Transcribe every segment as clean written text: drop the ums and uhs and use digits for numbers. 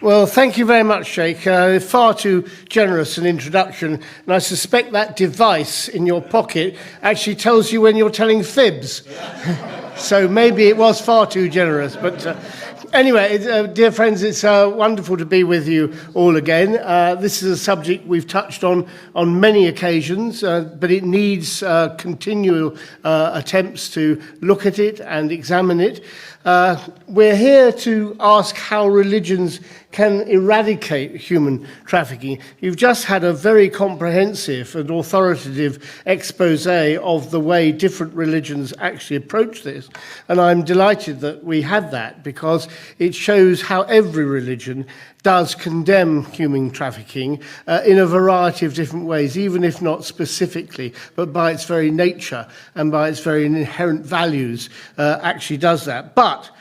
Well, thank you very much, Sheikh. Far too generous an introduction, and I suspect that device in your pocket actually tells you when you're telling fibs. So maybe it was far too generous, but anyway, dear friends, it's wonderful to be with you all again. This is a subject we've touched on many occasions, but it needs continual attempts to look at it and examine it. We're here to ask how religions can eradicate human trafficking. You've just had a very comprehensive and authoritative expose of the way different religions actually approach this. And I'm delighted that we had that, because it shows how every religion does condemn human trafficking in a variety of different ways, even if not specifically, but by its very nature and by its very inherent values actually does that. But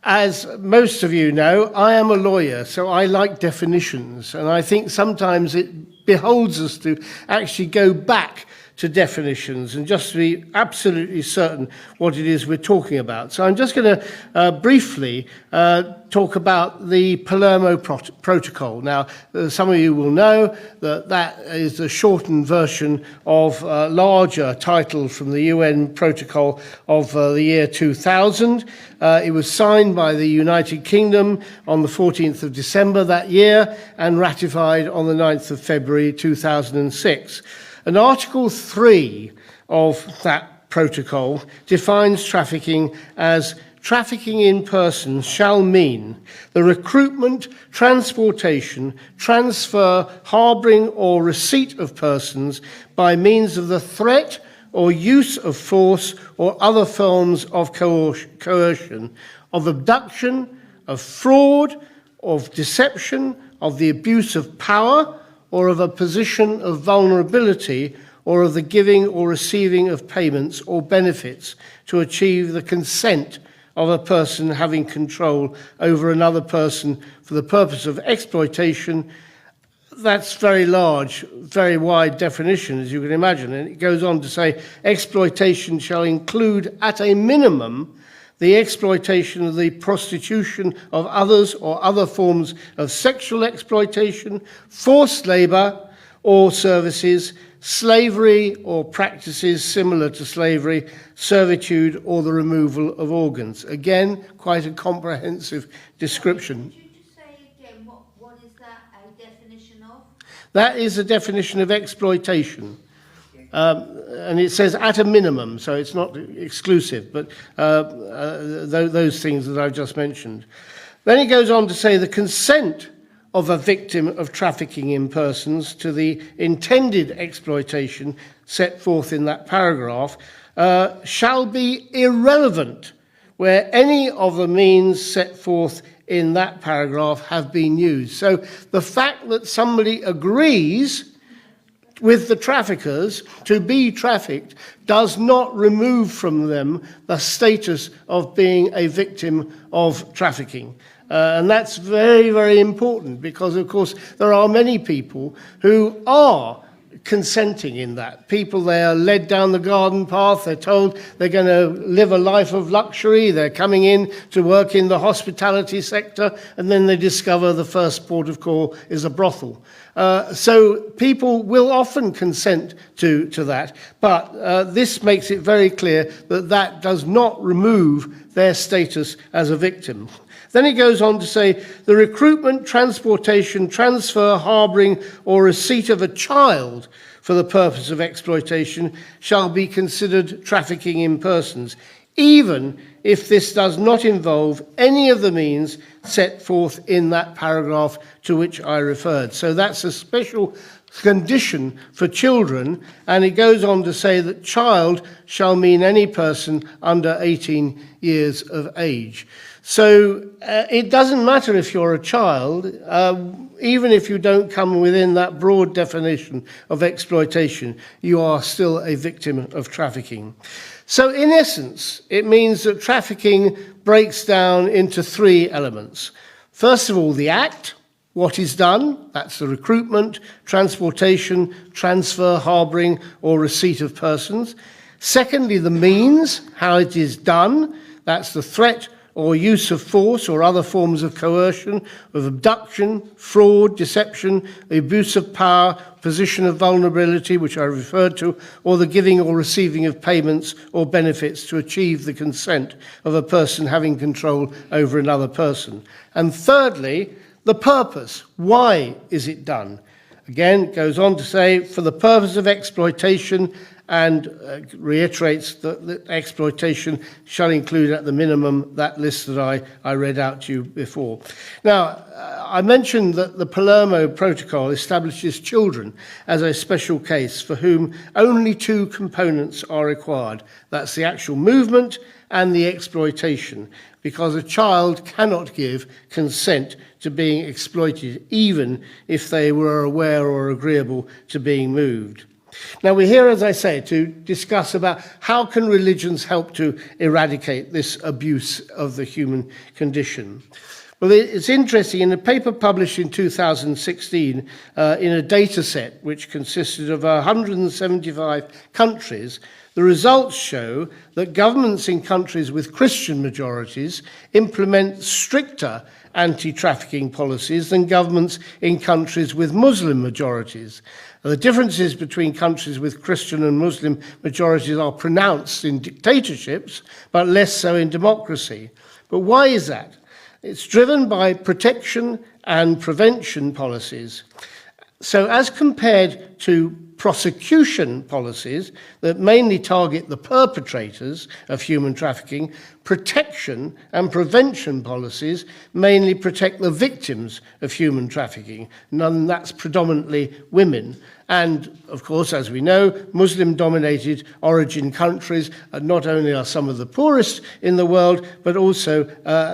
as most of you know, I am a lawyer, so I like definitions, and I think sometimes it beholds us to actually go back to definitions and just to be absolutely certain what it is we're talking about. So I'm just going to briefly talk about the Palermo Protocol. Now, some of you will know that that is a shortened version of a larger title from the UN Protocol of the year 2000. It was signed by the United Kingdom on the 14th of December that year and ratified on the 9th of February 2006. And Article 3 of that protocol defines trafficking as trafficking in persons shall mean the recruitment, transportation, transfer, harbouring or receipt of persons by means of the threat or use of force or other forms of coercion, of abduction, of fraud, of deception, of the abuse of power, or of a position of vulnerability, or of the giving or receiving of payments or benefits to achieve the consent of a person having control over another person for the purpose of exploitation. That's very large, very wide definition, as you can imagine. And it goes on to say, exploitation shall include at a minimum the exploitation of the prostitution of others or other forms of sexual exploitation, forced labour or services, slavery or practices similar to slavery, servitude or the removal of organs. Again, quite a comprehensive description. Could you just say again, what is that a definition of? That is a definition of exploitation. And it says at a minimum, so it's not exclusive, but those things that I've just mentioned. Then it goes on to say the consent of a victim of trafficking in persons to the intended exploitation set forth in that paragraph shall be irrelevant where any of the means set forth in that paragraph have been used. So the fact that somebody agrees with the traffickers to be trafficked does not remove from them the status of being a victim of trafficking. And that's very, very important, because, of course, there are many people who are consenting in that. People, they are led down the garden path, they're told they're going to live a life of luxury, they're coming in to work in the hospitality sector, and then they discover the first port of call is a brothel. So people will often consent to that, but this makes it very clear that that does not remove their status as a victim. Then he goes on to say, the recruitment, transportation, transfer, harbouring or receipt of a child for the purpose of exploitation shall be considered trafficking in persons, even if this does not involve any of the means set forth in that paragraph to which I referred. So that's a special condition for children, and it goes on to say that child shall mean any person under 18 years of age. So it doesn't matter if you're a child, even if you don't come within that broad definition of exploitation, you are still a victim of trafficking. So in essence, it means that trafficking breaks down into three elements. First of all, the act, what is done, that's the recruitment, transportation, transfer, harbouring or receipt of persons. Secondly, the means, how it is done, that's the threat or use of force or other forms of coercion, of abduction, fraud, deception, the abuse of power, position of vulnerability, which I referred to, or the giving or receiving of payments or benefits to achieve the consent of a person having control over another person. And thirdly, the purpose. Why is it done? Again, it goes on to say, for the purpose of exploitation, and reiterates that exploitation shall include at the minimum that list that I read out to you before. Now, I mentioned that the Palermo Protocol establishes children as a special case for whom only two components are required. That's the actual movement and the exploitation, because a child cannot give consent to being exploited, even if they were aware or agreeable to being moved. Now, we're here, as I say, to discuss about how can religions help to eradicate this abuse of the human condition. Well, it's interesting, in a paper published in 2016 in a data set which consisted of 175 countries, the results show that governments in countries with Christian majorities implement stricter anti-trafficking policies than governments in countries with Muslim majorities. The differences between countries with Christian and Muslim majorities are pronounced in dictatorships, but less so in democracy. But why is that? It's driven by protection and prevention policies. So as compared to prosecution policies that mainly target the perpetrators of human trafficking, protection and prevention policies mainly protect the victims of human trafficking, and that's predominantly women. And, of course, as we know, Muslim-dominated origin countries not only are some of the poorest in the world, but also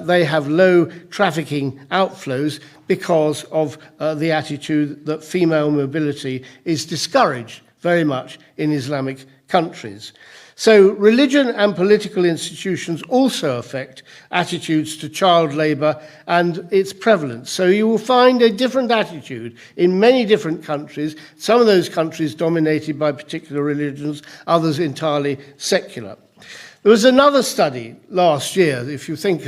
they have low trafficking outflows because of the attitude that female mobility is discouraged very much in Islamic countries. So religion and political institutions also affect attitudes to child labour and its prevalence. So you will find a different attitude in many different countries, some of those countries dominated by particular religions, others entirely secular. There was another study last year. If you think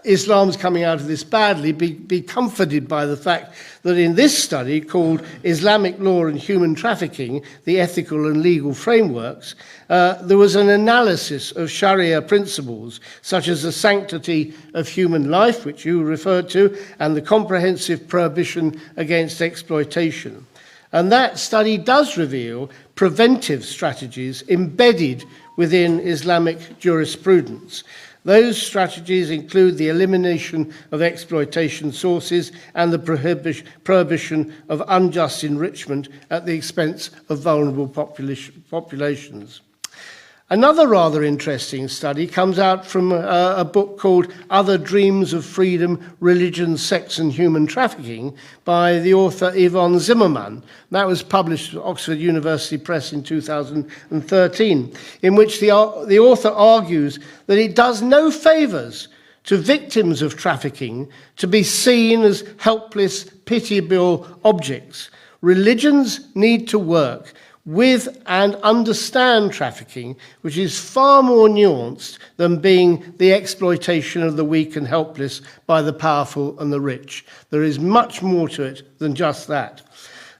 Islam's coming out of this badly, be comforted by the fact that in this study, called Islamic Law and Human Trafficking, the Ethical and Legal Frameworks, there was an analysis of Sharia principles, such as the sanctity of human life, which you referred to, and the comprehensive prohibition against exploitation. And that study does reveal preventive strategies embedded within Islamic jurisprudence. Those strategies include the elimination of exploitation sources and the prohibition of unjust enrichment at the expense of vulnerable populations. Another rather interesting study comes out from a book called Other Dreams of Freedom, Religion, Sex and Human Trafficking by the author Yvonne Zimmerman. That was published at Oxford University Press in 2013, in which the author argues that it does no favours to victims of trafficking to be seen as helpless, pitiable objects. Religions need to work with and understand trafficking, which is far more nuanced than being the exploitation of the weak and helpless by the powerful and the rich. There is much more to it than just that.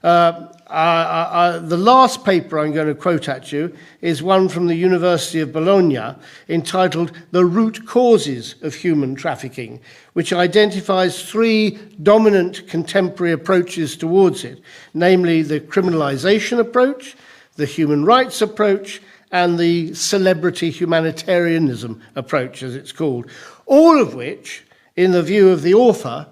The last paper I'm going to quote at you is one from the University of Bologna entitled The Root Causes of Human Trafficking, which identifies three dominant contemporary approaches towards it, namely the criminalization approach, the human rights approach, and the celebrity humanitarianism approach, as it's called, all of which, in the view of the author,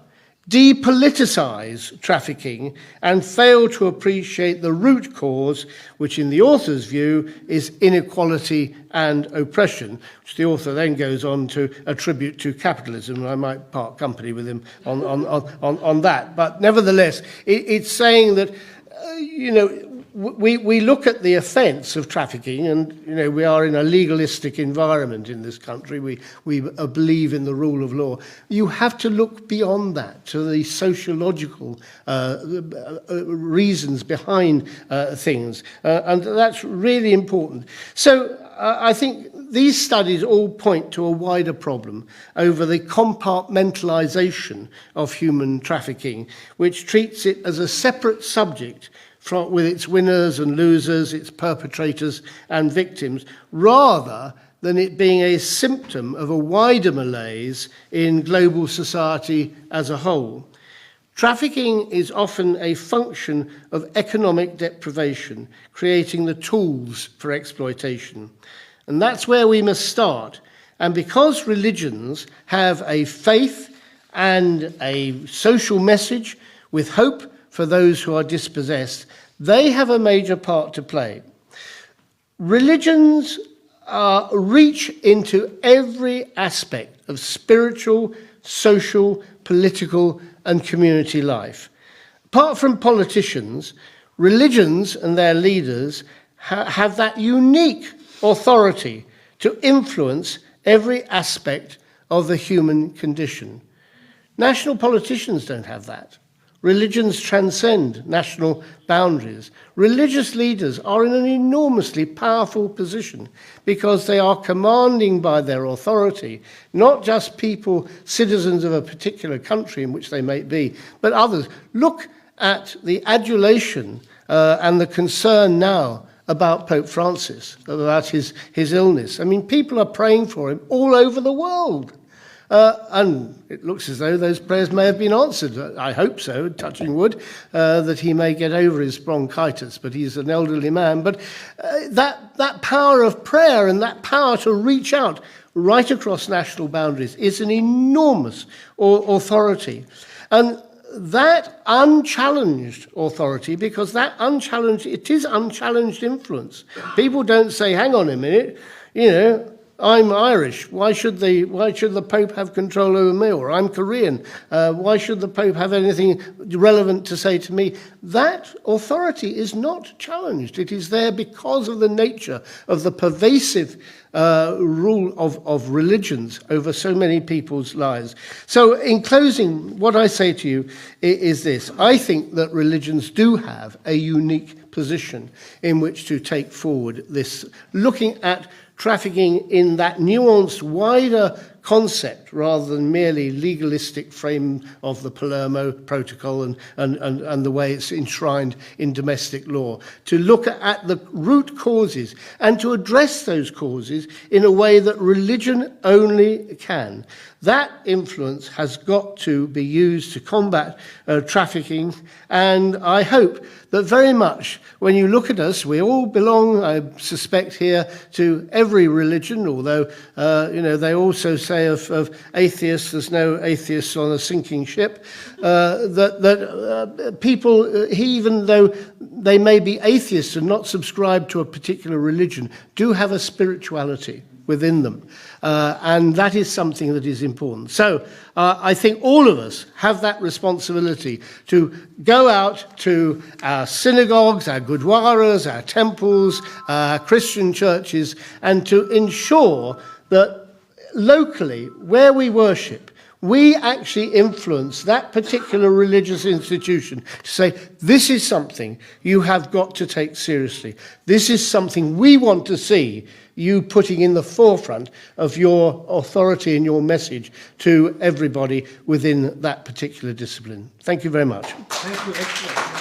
depoliticize trafficking and fail to appreciate the root cause, which in the author's view is inequality and oppression, which the author then goes on to attribute to capitalism. And I might part company with him on that. But nevertheless, it's saying that, we look at the offence of trafficking, and we are in a legalistic environment in this country. We believe in the rule of law. You have to look beyond that to the sociological reasons behind things, and that's really important. So I think these studies all point to a wider problem over the compartmentalization of human trafficking, which treats it as a separate subject with its winners and losers, its perpetrators and victims, rather than it being a symptom of a wider malaise in global society as a whole. Trafficking is often a function of economic deprivation, creating the tools for exploitation. And that's where we must start. And because religions have a faith and a social message with hope for those who are dispossessed, they have a major part to play. Religions reach into every aspect of spiritual, social, political, and community life. Apart from politicians, religions and their leaders have that unique authority to influence every aspect of the human condition. National politicians don't have that. Religions transcend national boundaries. Religious leaders are in an enormously powerful position because they are commanding by their authority, not just people, citizens of a particular country in which they may be, but others. Look at the adulation and the concern now about Pope Francis, about his illness. I mean, people are praying for him all over the world. And it looks as though those prayers may have been answered. I hope so, touching wood, that he may get over his bronchitis, but he's an elderly man. But that power of prayer and that power to reach out right across national boundaries is an enormous authority. And that unchallenged authority, because it is unchallenged influence. People don't say, hang on a minute, I'm Irish. Why should the Pope have control over me? Or I'm Korean. Why should the Pope have anything relevant to say to me? That authority is not challenged. It is there because of the nature of the pervasive rule of religions over so many people's lives. So in closing, what I say to you is this. I think that religions do have a unique position in which to take forward this, looking at trafficking in that nuanced, wider concept rather than merely legalistic frame of the Palermo Protocol and the way it's enshrined in domestic law, to look at the root causes and to address those causes in a way that religion only can. That influence has got to be used to combat trafficking, and I hope that very much when you look at us, we all belong, I suspect here, to every religion, although they also say of atheists, there's no atheists on a sinking ship, that people, even though they may be atheists and not subscribe to a particular religion, do have a spirituality within them. And that is something that is important. So I think all of us have that responsibility to go out to our synagogues, our gurdwaras, our temples, our Christian churches, and to ensure that locally, where we worship, we actually influence that particular religious institution to say, this is something you have got to take seriously. This is something we want to see you putting in the forefront of your authority and your message to everybody within that particular discipline. Thank you very much. Thank you. Excellent.